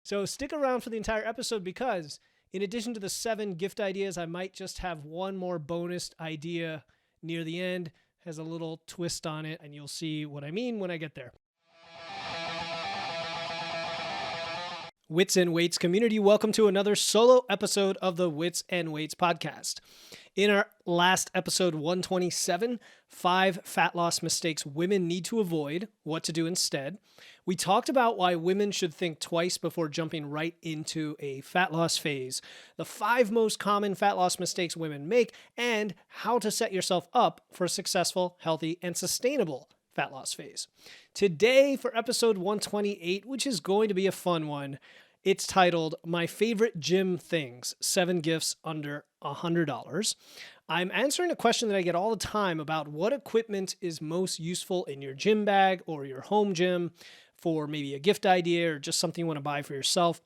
So stick around for the entire episode because in addition to the 7 gift ideas, I might just have one more bonus idea near the end. Has a little twist on it, and you'll see what I mean when I get there. Wits and Weights community, welcome to another solo episode of the Wits and Weights podcast. In our last episode 127, 5 fat loss mistakes women need to avoid, what to do instead, we talked about why women should think twice before jumping right into a fat loss phase, the 5 most common fat loss mistakes women make, and how to set yourself up for a successful, healthy, and sustainable fat loss phase. Today, for episode 128, which is going to be a fun one, it's titled My Favorite Gym Things, 7 Gifts Under $100. I'm answering a question that I get all the time about what equipment is most useful in your gym bag or your home gym for maybe a gift idea or just something you want to buy for yourself.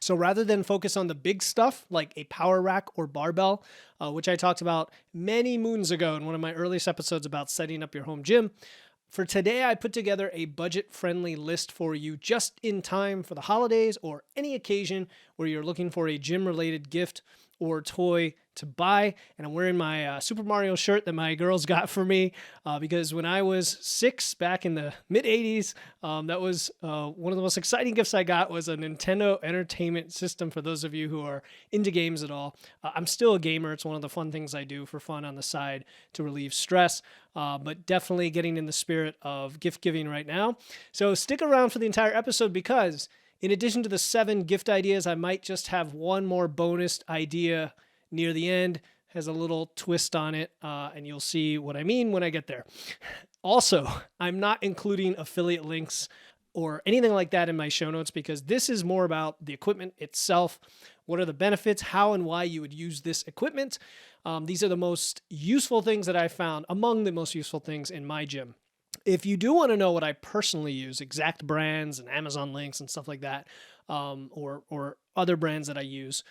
So rather than focus on the big stuff like a power rack or barbell, which I talked about many moons ago in one of my earliest episodes about setting up your home gym, for today, I put together a budget-friendly list for you just in time for the holidays or any occasion where you're looking for a gym-related gift or toy to buy. And I'm wearing my Super Mario shirt that my girls got for me because when I was 6 back in the mid-'80s, that was one of the most exciting gifts I got was a Nintendo Entertainment System for those of you who are into games at all. I'm still a gamer. It's one of the fun things I do for fun on the side to relieve stress, but definitely getting in the spirit of gift giving right now. So stick around for the entire episode because in addition to the 7 gift ideas, I might just have one more bonus idea near the end. Has a little twist on it, and you'll see what I mean when I get there. Also, I'm not including affiliate links or anything like that in my show notes because this is more about the equipment itself. What are the benefits, how and why you would use this equipment? These are the most useful things that I found, among the most useful things in my gym. If you do want to know what I personally use, exact brands and Amazon links and stuff like that, or other brands that I use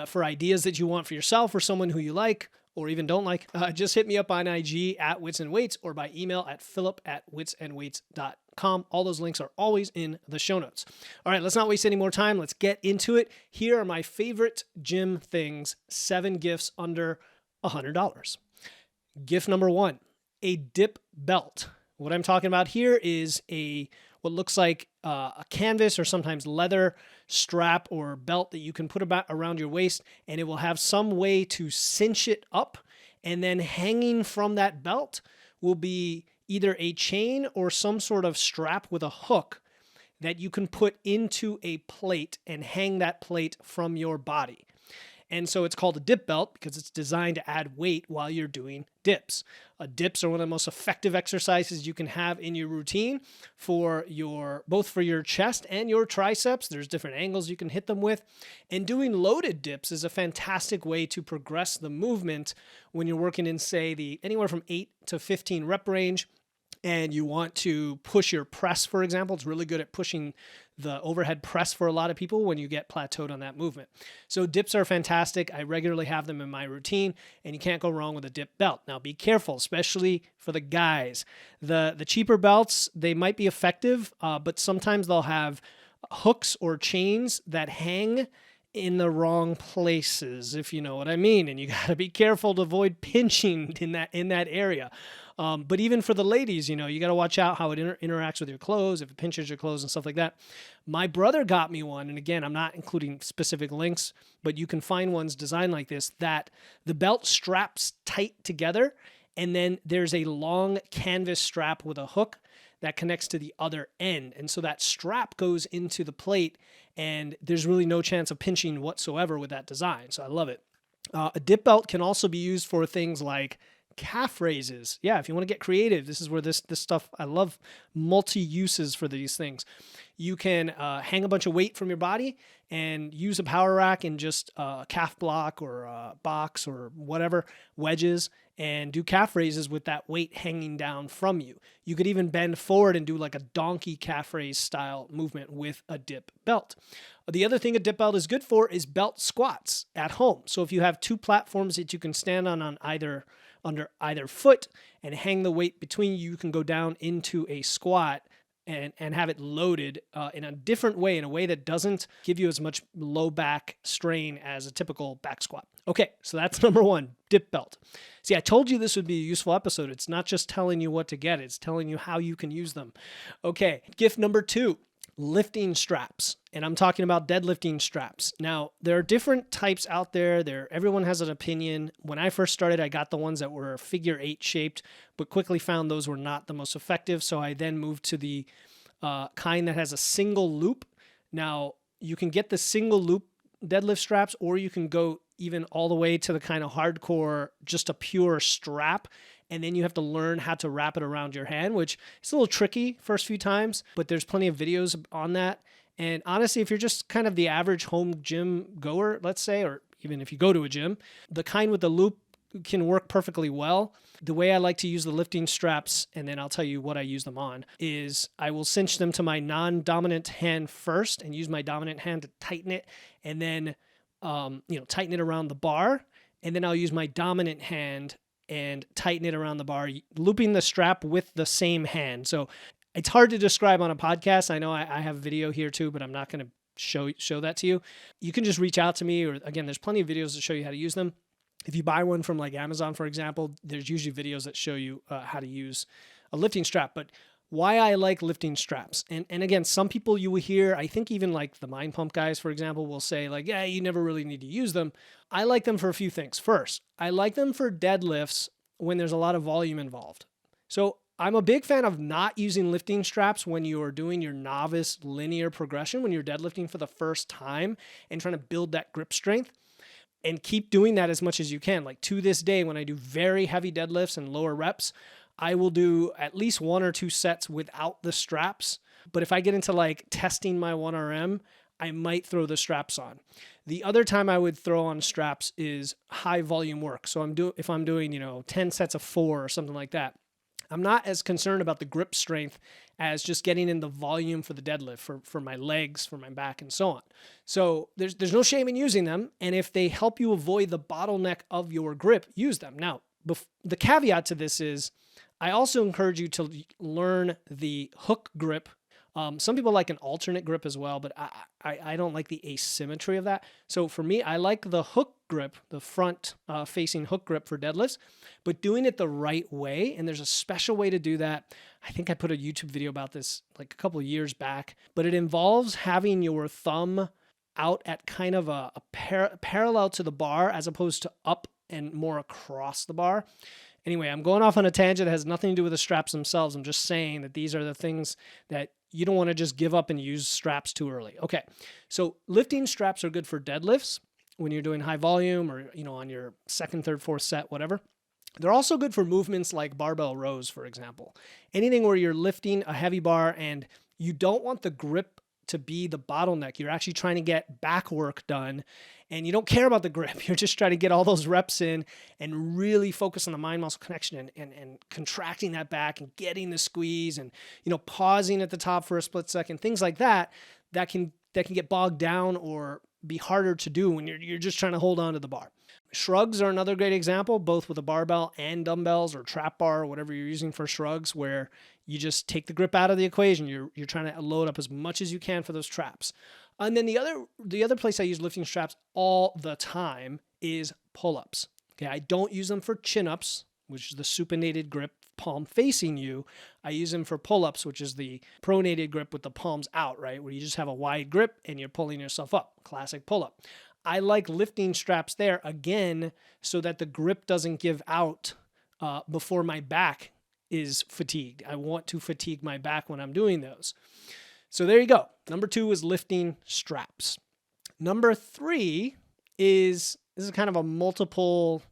for ideas that you want for yourself or someone who you like or even don't like, just hit me up on IG at Wits and Weights or by email at philip@witsandweights.com. All those links are always in the show notes. All right, let's not waste any more time. Let's get into it. Here are my favorite gym things, 7 gifts under $100. Gift number 1, a dip belt. What I'm talking about here is what looks like a canvas or sometimes leather strap or belt that you can put around your waist, and it will have some way to cinch it up, and then hanging from that belt will be either a chain or some sort of strap with a hook that you can put into a plate and hang that plate from your body. And so it's called a dip belt because it's designed to add weight while you're doing dips. Dips are one of the most effective exercises you can have in your routine both for your chest and your triceps. There's different angles you can hit them with. And doing loaded dips is a fantastic way to progress the movement when you're working in, say, anywhere from 8 to 15 rep range. And you want to push your press, for example. It's really good at pushing the overhead press for a lot of people when you get plateaued on that movement. So dips are fantastic. I regularly have them in my routine, and you can't go wrong with a dip belt. Now be careful, especially for the guys. The cheaper belts, they might be effective, but sometimes they'll have hooks or chains that hang in the wrong places, if you know what I mean. And you got to be careful to avoid pinching in that area. But even for the ladies, you got to watch out how it interacts with your clothes, if it pinches your clothes and stuff like that. My brother got me one, and again, I'm not including specific links, but you can find ones designed like this that the belt straps tight together, and then there's a long canvas strap with a hook that connects to the other end. And so that strap goes into the plate, and there's really no chance of pinching whatsoever with that design. So I love it. A dip belt can also be used for things like calf raises. Yeah, if you want to get creative, this is where this stuff, I love multi-uses for these things. You can hang a bunch of weight from your body and use a power rack and just a calf block or a box or whatever, wedges, and do calf raises with that weight hanging down from you. You could even bend forward and do like a donkey calf raise style movement with a dip belt. The other thing a dip belt is good for is belt squats at home. So if you have 2 platforms that you can stand on under either foot and hang the weight between you, you can go down into a squat and have it loaded in a different way, in a way that doesn't give you as much low back strain as a typical back squat. Okay, so that's number one, dip belt. See, I told you this would be a useful episode. It's not just telling you what to get, it's telling you how you can use them. Okay, gift number two, lifting straps. And I'm talking about deadlifting straps. Now, there are different types out there. Everyone has an opinion. When I first started, I got the ones that were figure 8 shaped, but quickly found those were not the most effective. So I then moved to the kind that has a single loop. Now, you can get the single loop deadlift straps, or you can go even all the way to the kind of hardcore, just a pure strap. And then you have to learn how to wrap it around your hand, which is a little tricky first few times, but there's plenty of videos on that. And honestly, if you're just kind of the average home gym goer, let's say, or even if you go to a gym, the kind with the loop can work perfectly well. The way I like to use the lifting straps, and then I'll tell you what I use them on, is I will cinch them to my non-dominant hand first and use my dominant hand to tighten it, and then tighten it around the bar. And then I'll use my dominant hand and tighten it around the bar, looping the strap with the same hand. So it's hard to describe on a podcast. I know I have video here too, but I'm not going to show that to you. You can just reach out to me, or again, there's plenty of videos to show you how to use them. If you buy one from like Amazon, for example, there's usually videos that show you how to use a lifting strap. But why I like lifting straps. And again, some people you will hear, I think even like the Mind Pump guys, for example, will say like, yeah, you never really need to use them. I like them for a few things. First, I like them for deadlifts when there's a lot of volume involved. So I'm a big fan of not using lifting straps when you are doing your novice linear progression, when you're deadlifting for the first time and trying to build that grip strength. And keep doing that as much as you can. Like to this day, when I do very heavy deadlifts and lower reps, I will do at least 1 or 2 sets without the straps. But if I get into like testing my 1RM, I might throw the straps on. The other time I would throw on straps is high volume work. So if I'm doing 10 sets of 4 or something like that, I'm not as concerned about the grip strength as just getting in the volume for the deadlift, for my legs, for my back, and so on. So there's no shame in using them. And if they help you avoid the bottleneck of your grip, use them. Now, the caveat to this is I also encourage you to learn the hook grip. Some people like an alternate grip as well, but I don't like the asymmetry of that. So for me, I like the hook grip, the front facing hook grip for deadlifts, but doing it the right way. And there's a special way to do that. I think I put a YouTube video about this like a couple of years back, but it involves having your thumb out at kind of a parallel to the bar as opposed to up and more across the bar. Anyway, I'm going off on a tangent that has nothing to do with the straps themselves. I'm just saying that these are the things that you don't want to just give up and use straps too early. Okay, so lifting straps are good for deadlifts when you're doing high volume or on your second, third, fourth set, whatever. They're also good for movements like barbell rows, for example. Anything where you're lifting a heavy bar and you don't want the grip to be the bottleneck. You're actually trying to get back work done and you don't care about the grip. You're just trying to get all those reps in and really focus on the mind-muscle connection and contracting that back and getting the squeeze and, pausing at the top for a split second, things like that, that can get bogged down or be harder to do when you're just trying to hold on to the bar. Shrugs are another great example, both with a barbell and dumbbells or trap bar or whatever you're using for shrugs, where you just take the grip out of the equation. You're trying to load up as much as you can for those traps. And then the other place I use lifting straps all the time is pull-ups. Okay, I don't use them for chin-ups, which is the supinated grip, palm facing you. I use them for pull-ups, which is the pronated grip with the palms out, right? Where you just have a wide grip and you're pulling yourself up. Classic pull-up. I like lifting straps there, again, so that the grip doesn't give out before my back is fatigued. I want to fatigue my back when I'm doing those. So there you go. Number 2 is lifting straps. Number 3 this is kind of a multiple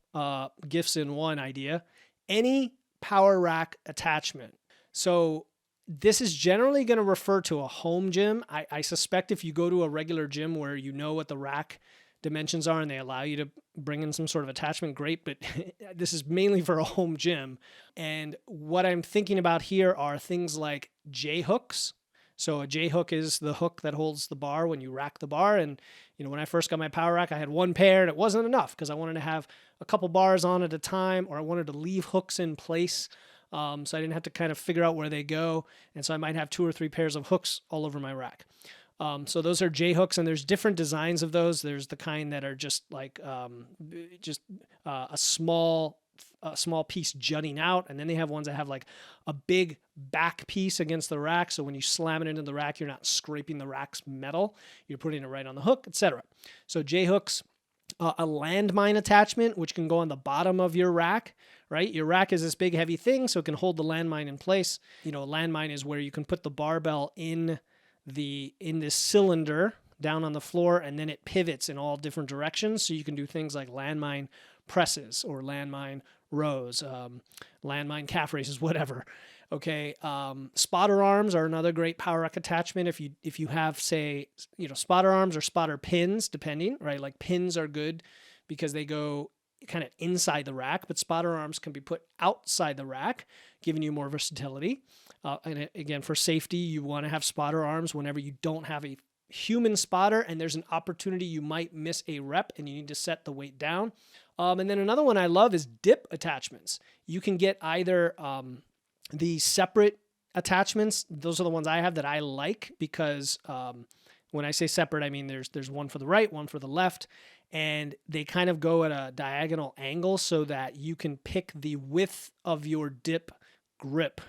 gifts in one idea. Any power rack attachment. So this is generally going to refer to a home gym. I suspect if you go to a regular gym where you know what the rack dimensions are and they allow you to bring in some sort of attachment, great, but this is mainly for a home gym. And what I'm thinking about here are things like J hooks. So a J hook is the hook that holds the bar when you rack the bar. And when I first got my power rack, I had one pair and it wasn't enough because I wanted to have a couple bars on at a time, or I wanted to leave hooks in place So I didn't have to kind of figure out where they go. And so I might have 2 or 3 pairs of hooks all over my rack. So those are J hooks, and there's different designs of those. There's the kind that are just like a small piece jutting out, and then they have ones that have like a big back piece against the rack. So when you slam it into the rack, you're not scraping the rack's metal. You're putting it right on the hook, etc. So J hooks, a landmine attachment, which can go on the bottom of your rack. Right, your rack is this big heavy thing, so it can hold the landmine in place. A landmine is where you can put the barbell in this cylinder down on the floor, and then it pivots in all different directions. So you can do things like landmine presses or landmine rows, landmine calf raises, whatever. Okay, spotter arms are another great power rack attachment. If you have, say, spotter arms or spotter pins, depending, right? Like pins are good because they go kind of inside the rack, but spotter arms can be put outside the rack, giving you more versatility. And again, for safety, you want to have spotter arms whenever you don't have a human spotter and there's an opportunity you might miss a rep and you need to set the weight down. And then another one I love is dip attachments. You can get either the separate attachments. Those are the ones I have that I like because when I say separate, I mean there's one for the right, one for the left, and they kind of go at a diagonal angle so that you can pick the width of your dip grip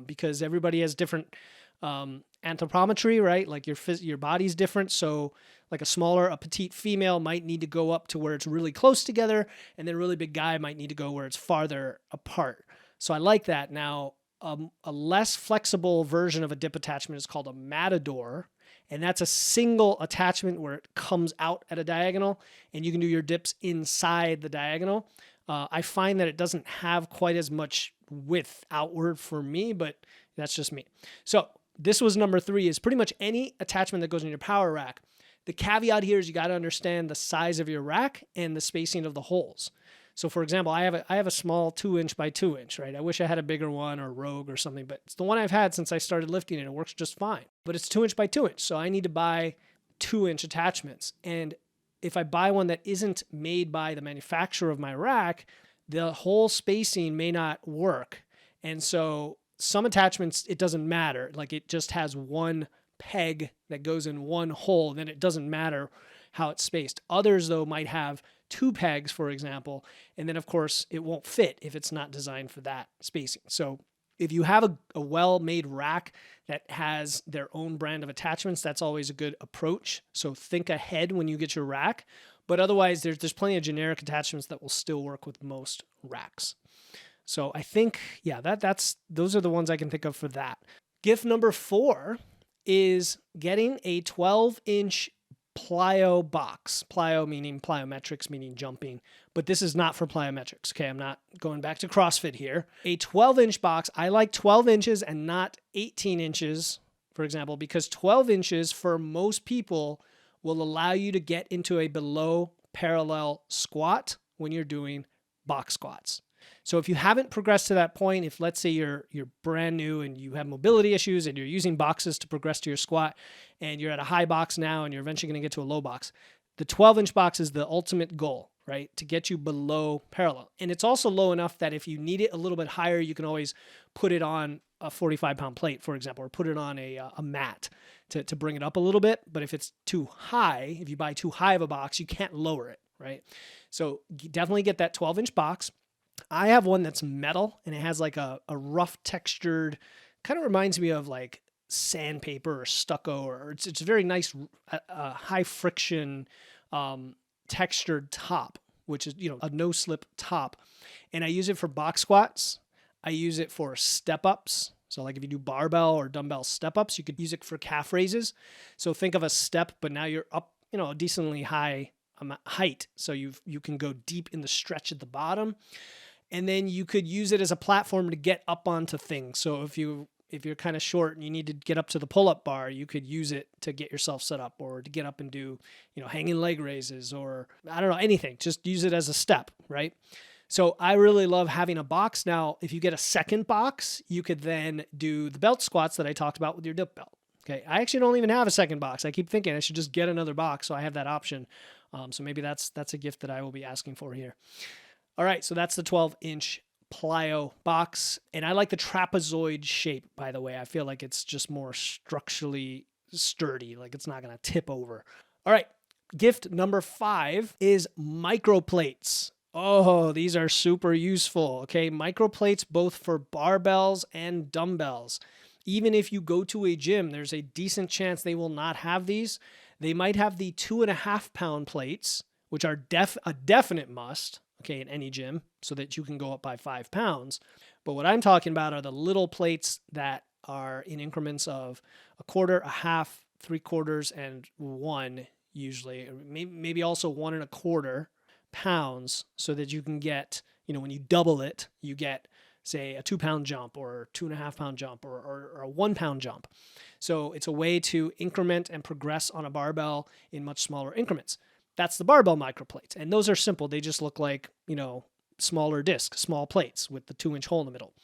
because everybody has different anthropometry, right? Like your body's different. So like a petite female might need to go up to where it's really close together, and then a really big guy might need to go where it's farther apart. So I like that. Now, a less flexible version of a dip attachment is called a matador, and that's a single attachment where it comes out at a diagonal, and you can do your dips inside the diagonal. I find that it doesn't have quite as much width outward for me, but that's just me. So this was number 3, is pretty much any attachment that goes in your power rack. The caveat here is you got to understand the size of your rack and the spacing of the holes. So for example, I have a small 2-inch by 2-inch, right? I wish I had a bigger one or Rogue or something, but it's the one I've had since I started lifting and it works just fine. But it's 2-inch by 2-inch, so I need to buy 2-inch attachments. And if I buy one that isn't made by the manufacturer of my rack, the whole spacing may not work. And so some attachments, it doesn't matter. Like it just has one peg that goes in one hole, then it doesn't matter how it's spaced. Others, though, might have 2 pegs, for example, and then, of course, it won't fit if it's not designed for that spacing. So if you have a well-made rack that has their own brand of attachments, that's always a good approach. So think ahead when you get your rack. But otherwise, there's plenty of generic attachments that will still work with most racks. So I think, yeah, those are the ones I can think of for that. Gift number 4 is getting a 12-inch plyo box. Plyo meaning plyometrics, meaning jumping. But this is not for plyometrics. Okay, I'm not going back to CrossFit here. A 12-inch box. I like 12 inches and not 18 inches, for example, because 12 inches for most people will allow you to get into a below parallel squat when you're doing box squats. So if you haven't progressed to that point, if let's say you're brand new and you have mobility issues and you're using boxes to progress to your squat and you're at a high box now and you're eventually going to get to a low box, the 12-inch box is the ultimate goal, right? To get you below parallel. And it's also low enough that if you need it a little bit higher, you can always put it on a 45-pound plate, for example, or put it on a mat to bring it up a little bit. But if it's too high, if you buy too high of a box, you can't lower it, right? So definitely get that 12-inch box. I have one that's metal and it has like a rough textured, kind of reminds me of like sandpaper or stucco, or it's a very nice high friction textured top, which is, a no slip top. And I use it for box squats. I use it for step ups. So like if you do barbell or dumbbell step ups, you could use it for calf raises. So think of a step, but now you're up, a decently high height. So you can go deep in the stretch at the bottom. And then you could use it as a platform to get up onto things. So if you're kind of short and you need to get up to the pull-up bar, you could use it to get yourself set up or to get up and do, hanging leg raises or I don't know, anything. Just use it as a step, right? So I really love having a box. Now, if you get a second box, you could then do the belt squats that I talked about with your dip belt. Okay, I actually don't even have a second box. I keep thinking I should just get another box so I have that option. So maybe that's a gift that I will be asking for here. All right, so that's the 12-inch plyo box. And I like the trapezoid shape, by the way. I feel like it's just more structurally sturdy, like it's not going to tip over. All right. Gift number 5 is Microplates. Oh, these are super useful. Okay. Microplates both for barbells and dumbbells. Even if you go to a gym, there's a decent chance they will not have these. They might have the 2.5 pound plates, which are a definite must, okay, in any gym, so that you can go up by 5 pounds. But what I'm talking about are the little plates that are in increments of a quarter, a half, 3/4, and 1 usually, or maybe also 1.25 pounds, so that you can get, when you double it, you get, say, a 2 pound jump or 2.5 pound jump or a 1 pound jump. So it's a way to increment and progress on a barbell in much smaller increments. That's the barbell microplates. And those are simple. They just look like, smaller discs, small plates with the 2-inch hole in the middle.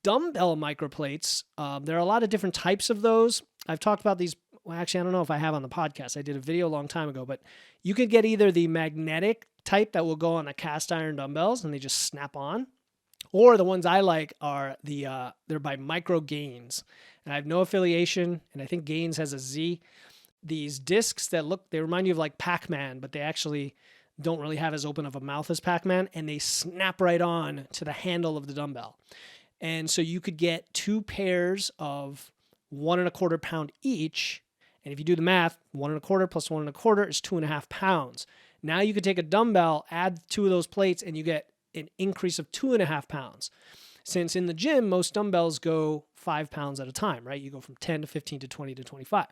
Dumbbell microplates, there are a lot of different types of those. I've talked about these. Well, actually, I don't know if I have on the podcast. I did a video a long time ago, but you could get either the magnetic type that will go on the cast iron dumbbells and they just snap on, or the ones I like are they're by Micro Gains. And I have no affiliation, and I think Gains has a Z. These discs that they remind you of like Pac-Man, but they actually don't really have as open of a mouth as Pac-Man, and they snap right on to the handle of the dumbbell. And so you could get 2 pairs of 1.25 pound each. And if you do the math, 1.25 plus 1.25 is 2.5 pounds. Now you could take a dumbbell, add 2 of those plates, and you get an increase of 2.5 pounds. Since in the gym, most dumbbells go 5 pounds at a time, right? You go from 10 to 15 to 20 to 25.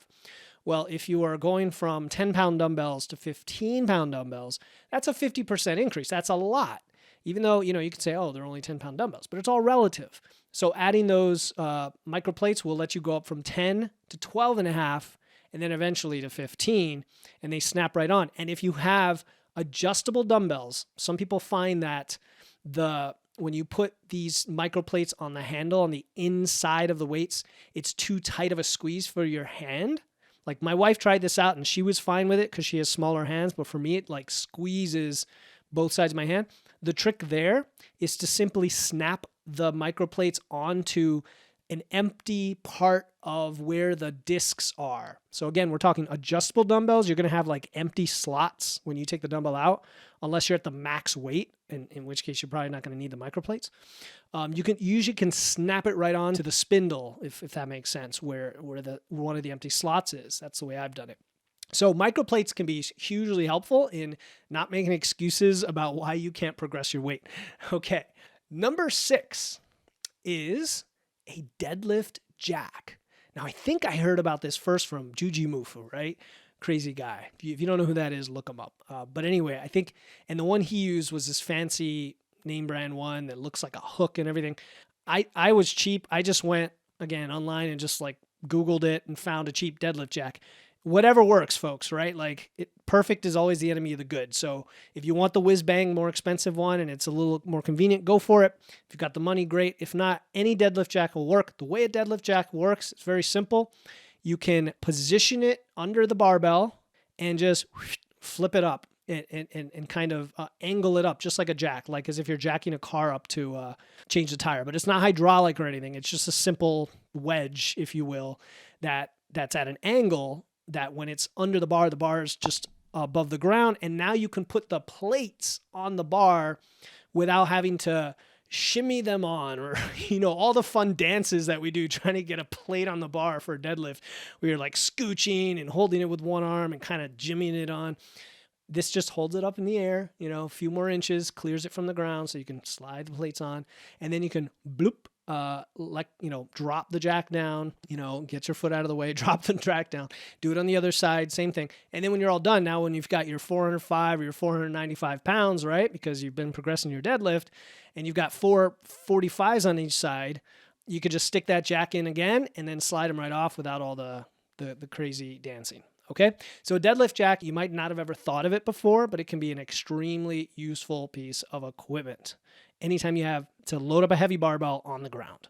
Well, if you are going from 10-pound dumbbells to 15-pound dumbbells, that's a 50% increase. That's a lot. Even though, you could say, oh, they're only 10-pound dumbbells, but it's all relative. So adding those microplates will let you go up from 10 to 12.5 and then eventually to 15, and they snap right on. And if you have adjustable dumbbells, some people find that when you put these microplates on the handle on the inside of the weights, it's too tight of a squeeze for your hand. Like my wife tried this out and she was fine with it because she has smaller hands, but for me it like squeezes both sides of my hand. The trick there is to simply snap the microplates onto an empty part of where the discs are. So again, we're talking adjustable dumbbells. You're going to have like empty slots when you take the dumbbell out, unless you're at the max weight, in which case you're probably not going to need the microplates. You usually can snap it right on to the spindle, if that makes sense, where one of the empty slots is. That's the way I've done it. So microplates can be hugely helpful in not making excuses about why you can't progress your weight. Okay. Number 6 is a deadlift jack. Now, I think I heard about this first from Juji Mufu, right? Crazy guy. If you don't know who that is, look him up. But anyway, I think, and the one he used was this fancy name brand one that looks like a hook and everything. I was cheap. I just went, again, online and just like Googled it and found a cheap deadlift jack. Whatever works, folks, right? Like perfect is always the enemy of the good. So if you want the whiz bang, more expensive one and it's a little more convenient, go for it. If you've got the money, great. If not, any deadlift jack will work. The way a deadlift jack works, it's very simple. You can position it under the barbell and just flip it up and kind of angle it up just like a jack, like as if you're jacking a car up to change the tire. But it's not hydraulic or anything. It's just a simple wedge, if you will, that's at an angle that when it's under the bar is just above the ground. And now you can put the plates on the bar without having to shimmy them on or, all the fun dances that we do trying to get a plate on the bar for a deadlift. We are like scooching and holding it with one arm and kind of jimmying it on. This just holds it up in the air, a few more inches, clears it from the ground so you can slide the plates on, and then you can bloop, drop the jack down, get your foot out of the way, drop the jack down, do it on the other side, same thing. And then when you're all done, now when you've got your 405 or your 495 pounds, right, because you've been progressing your deadlift and you've got 4 45s on each side, you could just stick that jack in again and then slide them right off without all the crazy dancing. Okay, so a deadlift jack, you might not have ever thought of it before, but it can be an extremely useful piece of equipment anytime you have to load up a heavy barbell on the ground.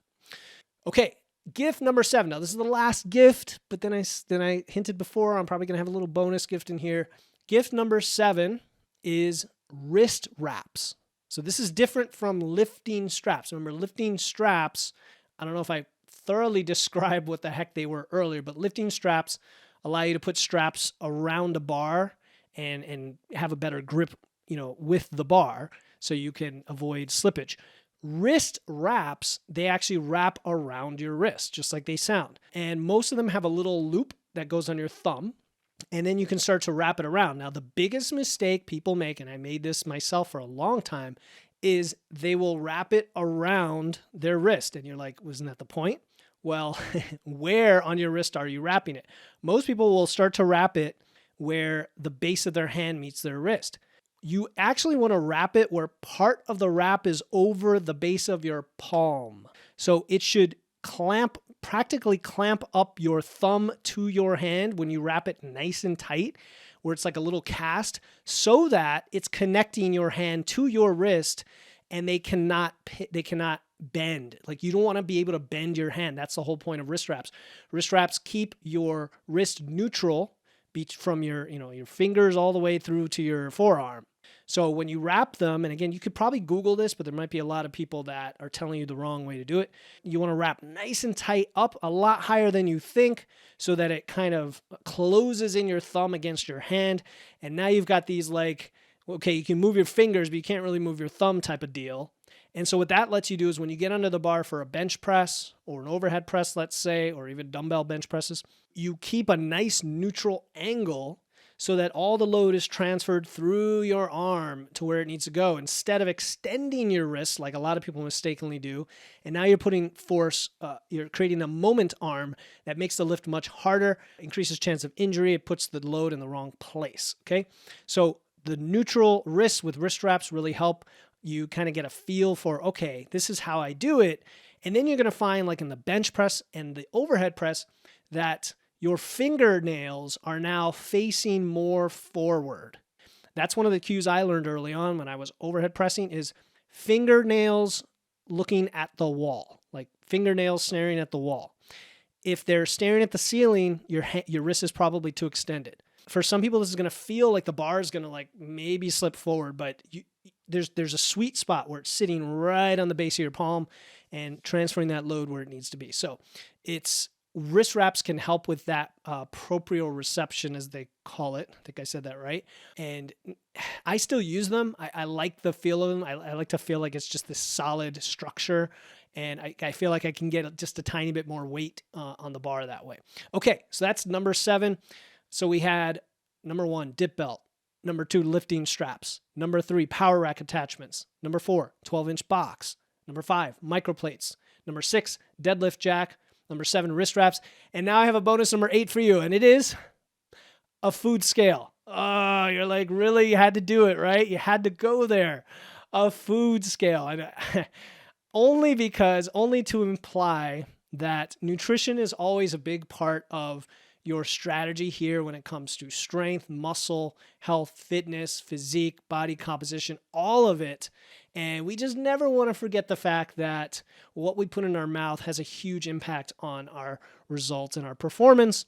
Okay, gift number 7. Now, this is the last gift, but then I hinted before, I'm probably going to have a little bonus gift in here. Gift number 7 is wrist wraps. So this is different from lifting straps. Remember, lifting straps, I don't know if I thoroughly described what the heck they were earlier, but lifting straps allow you to put straps around a bar and have a better grip, with the bar so you can avoid slippage. Wrist wraps, they actually wrap around your wrist, just like they sound. And most of them have a little loop that goes on your thumb, and then you can start to wrap it around. Now, the biggest mistake people make, and I made this myself for a long time, is they will wrap it around their wrist. And you're like, wasn't that the point? Well, where on your wrist are you wrapping it? Most people will start to wrap it where the base of their hand meets their wrist. You actually want to wrap it where part of the wrap is over the base of your palm. So it should practically clamp up your thumb to your hand when you wrap it nice and tight, where it's like a little cast, so that it's connecting your hand to your wrist and they cannot bend. Like, you don't want to be able to bend your hand. That's the whole point of wrist wraps. Wrist wraps keep your wrist neutral from your fingers all the way through to your forearm. So when you wrap them, and again, you could probably Google this, but there might be a lot of people that are telling you the wrong way to do it. You want to wrap nice and tight up a lot higher than you think so that it kind of closes in your thumb against your hand. And now you've got these you can move your fingers, but you can't really move your thumb type of deal. And so what that lets you do is when you get under the bar for a bench press or an overhead press, let's say, or even dumbbell bench presses, you keep a nice neutral angle so that all the load is transferred through your arm to where it needs to go, instead of extending your wrist like a lot of people mistakenly do. And now you're putting force, you're creating a moment arm that makes the lift much harder, increases chance of injury, it puts the load in the wrong place, okay? So the neutral wrists with wrist wraps really help you kind of get a feel for, okay, this is how I do it. And then you're going to find, like in the bench press and the overhead press, that your fingernails are now facing more forward. That's one of the cues I learned early on when I was overhead pressing, is fingernails looking at the wall, like fingernails staring at the wall. If they're staring at the ceiling, your wrist is probably too extended. For some people, this is going to feel like the bar is going to maybe slip forward, but there's a sweet spot where it's sitting right on the base of your palm and transferring that load where it needs to be. So wrist wraps can help with that proprioception, as they call it. I think I said that right. And I still use them. I like the feel of them. I like to feel like it's just this solid structure. And I feel like I can get just a tiny bit more weight on the bar that way. Okay, so that's number 7. So we had number 1, dip belt. Number 2, lifting straps. Number 3, power rack attachments. Number 4, 12-inch box. Number 5, microplates. Number 6, deadlift jack. Number 7, wrist wraps. And now I have a bonus number 8 for you, and it is a food scale. Oh, you're like, really? You had to do it, right? You had to go there. A food scale. Only to imply that nutrition is always a big part of your strategy here when it comes to strength, muscle, health, fitness, physique, body composition, all of it. And we just never want to forget the fact that what we put in our mouth has a huge impact on our results and our performance.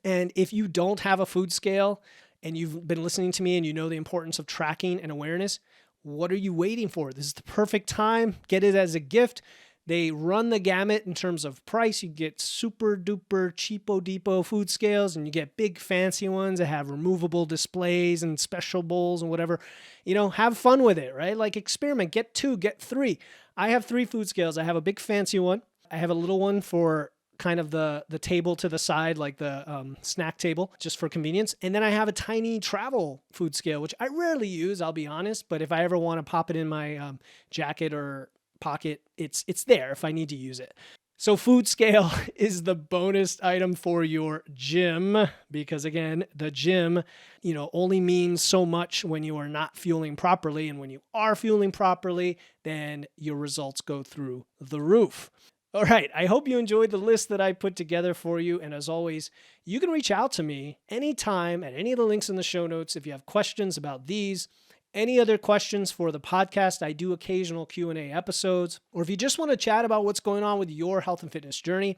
And if you don't have a food scale and you've been listening to me and you know the importance of tracking and awareness, what are you waiting for? This is the perfect time. Get it as a gift. They run the gamut in terms of price. You get super duper cheapo depot food scales, and you get big fancy ones that have removable displays and special bowls and whatever. Have fun with it, right? Like, experiment, get 2, get 3. I have 3 food scales. I have a big fancy one. I have a little one for kind of the table to the side, like the snack table, just for convenience. And then I have a tiny travel food scale, which I rarely use, I'll be honest. But if I ever want to pop it in my jacket or pocket, it's there if I need to use it. So food scale is the bonus item for your gym, because again, the gym, only means so much when you are not fueling properly. And when you are fueling properly, then your results go through the roof. All right, I hope you enjoyed the list that I put together for you. And as always, you can reach out to me anytime at any of the links in the show notes if you have questions about these. Any other questions for the podcast? I do occasional Q&A episodes. Or if you just want to chat about what's going on with your health and fitness journey,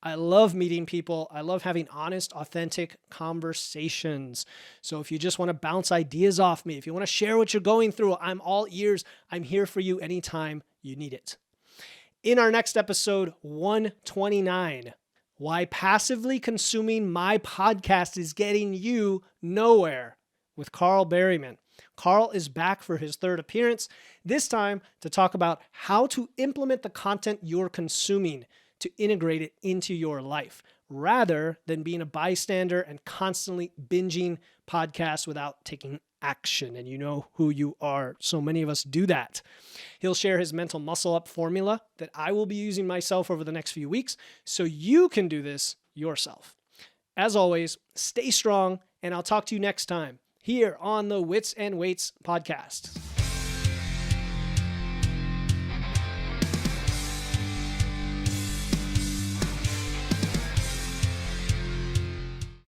I love meeting people. I love having honest, authentic conversations. So if you just want to bounce ideas off me, if you want to share what you're going through, I'm all ears. I'm here for you anytime you need it. In our next episode, 129, why passively consuming my podcast is getting you nowhere, with Carl Berryman. Carl is back for his third appearance, this time to talk about how to implement the content you're consuming to integrate it into your life, rather than being a bystander and constantly binging podcasts without taking action. And you know who you are. So many of us do that. He'll share his mental muscle up formula that I will be using myself over the next few weeks so you can do this yourself. As always, stay strong, and I'll talk to you next time here on the Wits and Weights podcast.